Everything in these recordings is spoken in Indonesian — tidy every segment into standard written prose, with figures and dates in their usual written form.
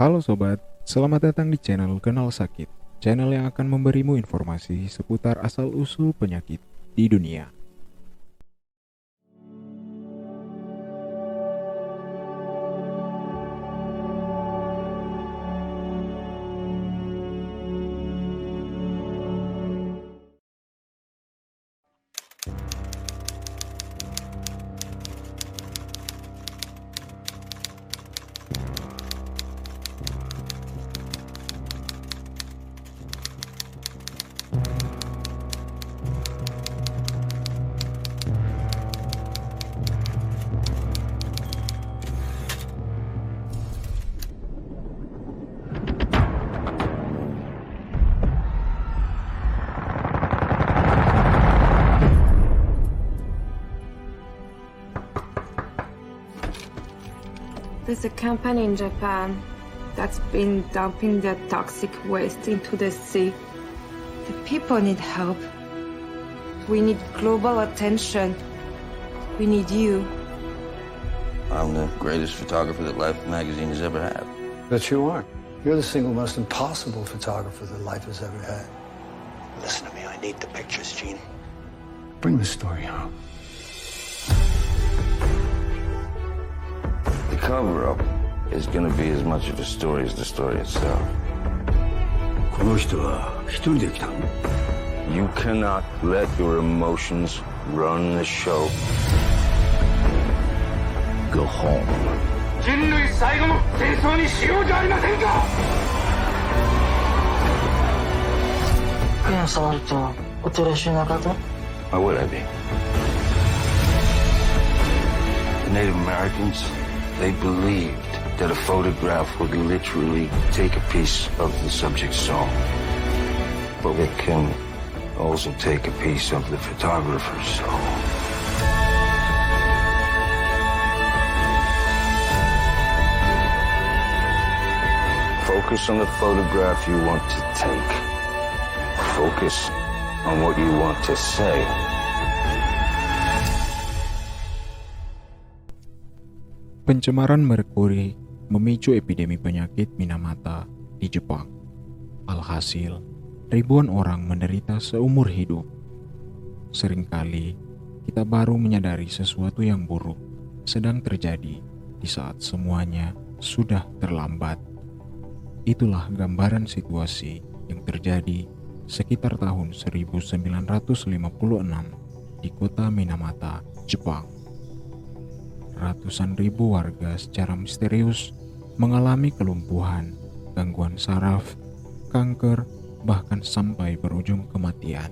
Halo sobat, selamat datang di channel Kenal Sakit, channel yang akan memberimu informasi seputar asal-usul penyakit di dunia. There's a company in Japan that's been dumping their toxic waste into the sea. The people need help. We need global attention. We need you. I'm the greatest photographer that Life magazine has ever had. That you are. You're the single most impossible photographer that Life has ever had. Listen to me, I need the pictures, Gene. Bring the story home. The cover-up is going to be as much of a story as the story itself. この人は一人で来たの? You cannot let your emotions run the show. Go home. 人類最後の戦争にしようじゃありませんか! 検査の人はおとれしなかった? Why would I be? The Native Americans, they believed that a photograph would literally take a piece of the subject's soul. But it can also take a piece of the photographer's soul. Focus on the photograph you want to take. Focus on what you want to say. Pencemaran merkuri memicu epidemi penyakit Minamata di Jepang. Alhasil, ribuan orang menderita seumur hidup. Seringkali kita baru menyadari sesuatu yang buruk sedang terjadi di saat semuanya sudah terlambat. Itulah gambaran situasi yang terjadi sekitar tahun 1956 di kota Minamata, Jepang. Ratusan ribu warga secara misterius mengalami kelumpuhan, gangguan saraf, kanker, bahkan sampai berujung kematian.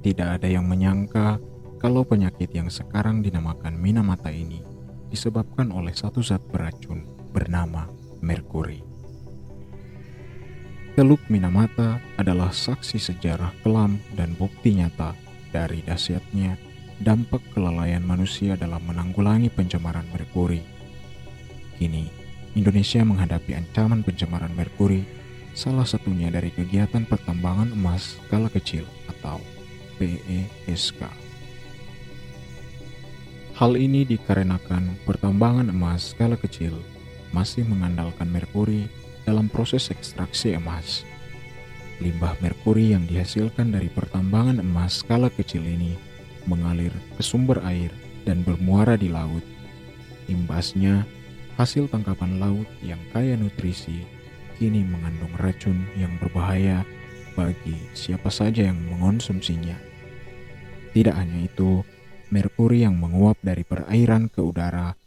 Tidak ada yang menyangka kalau penyakit yang sekarang dinamakan Minamata ini disebabkan oleh satu zat beracun bernama merkuri. Teluk Minamata adalah saksi sejarah kelam dan bukti nyata dari dahsyatnya dampak kelalaian manusia dalam menanggulangi pencemaran merkuri. Kini, Indonesia menghadapi ancaman pencemaran merkuri, salah satunya dari kegiatan pertambangan emas skala kecil atau PESK. Hal ini dikarenakan pertambangan emas skala kecil masih mengandalkan merkuri dalam proses ekstraksi emas. Limbah merkuri yang dihasilkan dari pertambangan emas skala kecil ini mengalir ke sumber air dan bermuara di laut. Imbasnya, hasil tangkapan laut yang kaya nutrisi kini mengandung racun yang berbahaya bagi siapa saja yang mengonsumsinya. Tidak hanya itu, merkuri yang menguap dari perairan ke udara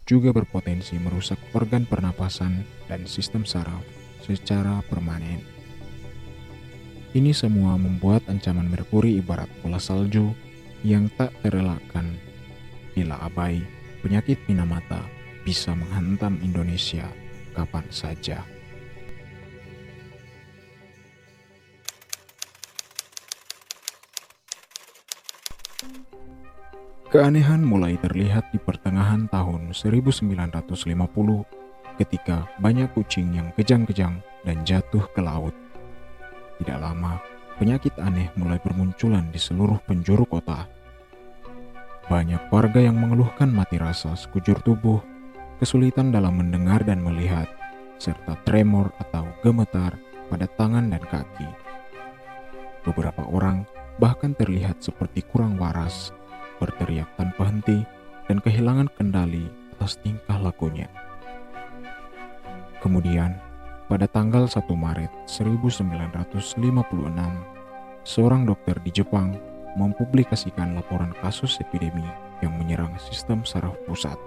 juga berpotensi merusak organ pernapasan dan sistem saraf secara permanen. Ini semua membuat ancaman merkuri ibarat bola salju yang tak terelakkan. Bila abai, penyakit Minamata bisa menghantam Indonesia kapan saja. Keanehan mulai terlihat di pertengahan tahun 1950 ketika banyak kucing yang kejang-kejang dan jatuh ke laut. Tidak lama, penyakit aneh mulai bermunculan di seluruh penjuru kota. Banyak warga yang mengeluhkan mati rasa sekujur tubuh, kesulitan dalam mendengar dan melihat, serta tremor atau gemetar pada tangan dan kaki. Beberapa orang bahkan terlihat seperti kurang waras, berteriak tanpa henti, dan kehilangan kendali atas tingkah lakunya. Kemudian, pada tanggal 1 Maret 1956, seorang dokter di Jepang mempublikasikan laporan kasus epidemi yang menyerang sistem saraf pusat.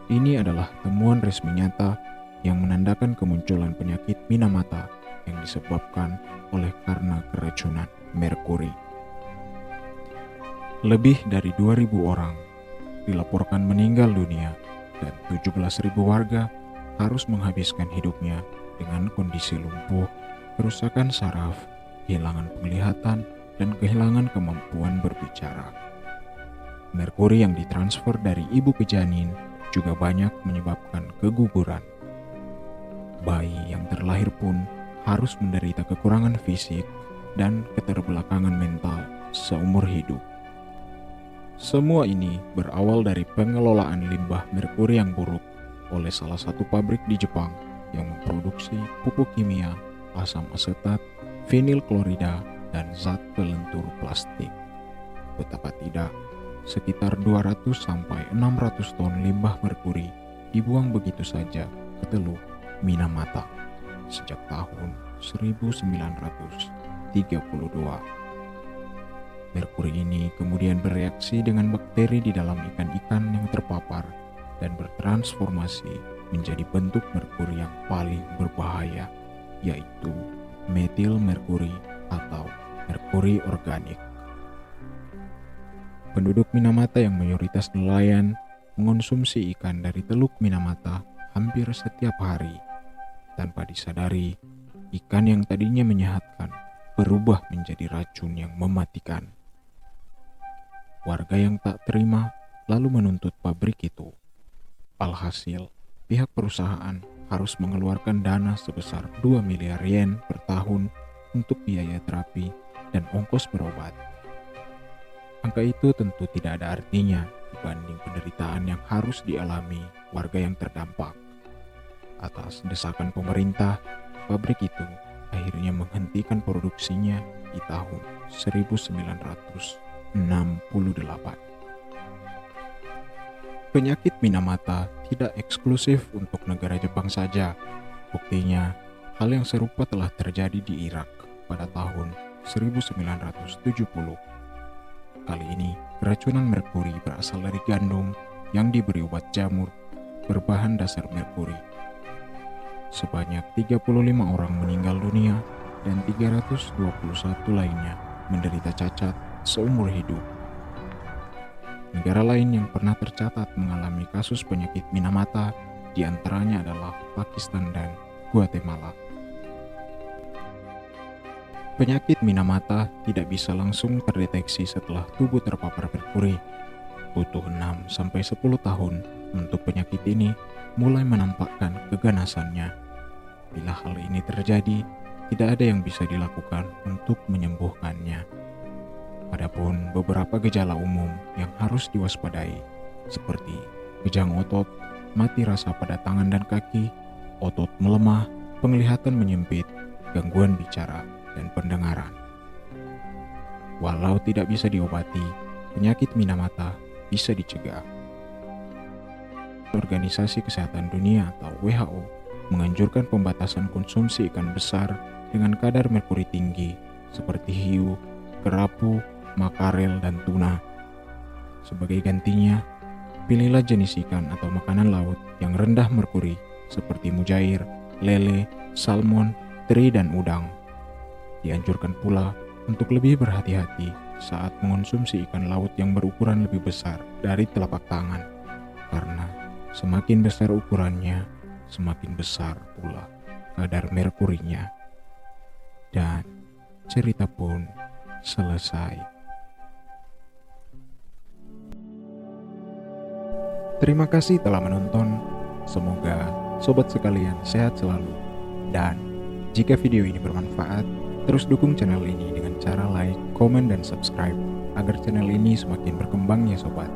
Ini adalah temuan resmi nyata yang menandakan kemunculan penyakit Minamata yang disebabkan oleh karena keracunan merkuri. Lebih dari 2.000 orang dilaporkan meninggal dunia dan 17.000 warga harus menghabiskan hidupnya dengan kondisi lumpuh, kerusakan saraf, kehilangan penglihatan, dan kehilangan kemampuan berbicara. Merkuri yang ditransfer dari ibu ke janin juga banyak menyebabkan keguguran. Bayi yang terlahir pun harus menderita kekurangan fisik dan keterbelakangan mental seumur hidup. Semua ini berawal dari pengelolaan limbah merkuri yang buruk oleh salah satu pabrik di Jepang yang memproduksi pupuk kimia, asam asetat, vinil klorida, dan zat pelentur plastik. Betapa tidak, sekitar 200-600 ton limbah merkuri dibuang begitu saja ke Teluk Minamata sejak tahun 1932. Merkuri ini kemudian bereaksi dengan bakteri di dalam ikan-ikan yang terpapar dan bertransformasi menjadi bentuk merkuri yang paling berbahaya, yaitu metil merkuri atau merkuri organik. Penduduk Minamata yang mayoritas nelayan mengonsumsi ikan dari Teluk Minamata hampir setiap hari. Tanpa disadari, ikan yang tadinya menyehatkan berubah menjadi racun yang mematikan. Warga yang tak terima lalu menuntut pabrik itu. Alhasil, pihak perusahaan harus mengeluarkan dana sebesar 2 miliar yen per tahun untuk biaya terapi dan ongkos berobat. Angka itu tentu tidak ada artinya dibanding penderitaan yang harus dialami warga yang terdampak. Atas desakan pemerintah, pabrik itu akhirnya menghentikan produksinya di tahun 1968. Penyakit Minamata tidak eksklusif untuk negara Jepang saja. Buktinya, hal yang serupa telah terjadi di Irak pada tahun 1970. Kali ini, keracunan merkuri berasal dari gandum yang diberi obat jamur berbahan dasar merkuri. Sebanyak 35 orang meninggal dunia dan 321 lainnya menderita cacat seumur hidup. Negara lain yang pernah tercatat mengalami kasus penyakit Minamata diantaranya adalah Pakistan dan Guatemala. Penyakit Minamata tidak bisa langsung terdeteksi setelah tubuh terpapar merkuri. Butuh 6-10 tahun untuk penyakit ini mulai menampakkan keganasannya. Bila hal ini terjadi, tidak ada yang bisa dilakukan untuk menyembuhkannya. Adapun beberapa gejala umum yang harus diwaspadai, seperti kejang otot, mati rasa pada tangan dan kaki, otot melemah, penglihatan menyempit, gangguan bicara, dan pendengaran. Walau tidak bisa diobati, penyakit Minamata bisa dicegah. Organisasi Kesehatan Dunia atau WHO menganjurkan pembatasan konsumsi ikan besar dengan kadar merkuri tinggi seperti hiu, kerapu, makarel, dan tuna. Sebagai gantinya, pilihlah jenis ikan atau makanan laut yang rendah merkuri seperti mujair, lele, salmon, teri, dan udang. Dianjurkan pula untuk lebih berhati-hati saat mengonsumsi ikan laut yang berukuran lebih besar dari telapak tangan, karena semakin besar ukurannya, semakin besar pula kadar merkurinya. Dan cerita pun selesai. Terima kasih telah menonton. Semoga sobat sekalian sehat selalu. Dan jika video ini bermanfaat, terus dukung channel ini dengan cara like, komen, dan subscribe agar channel ini semakin berkembang ya sobat.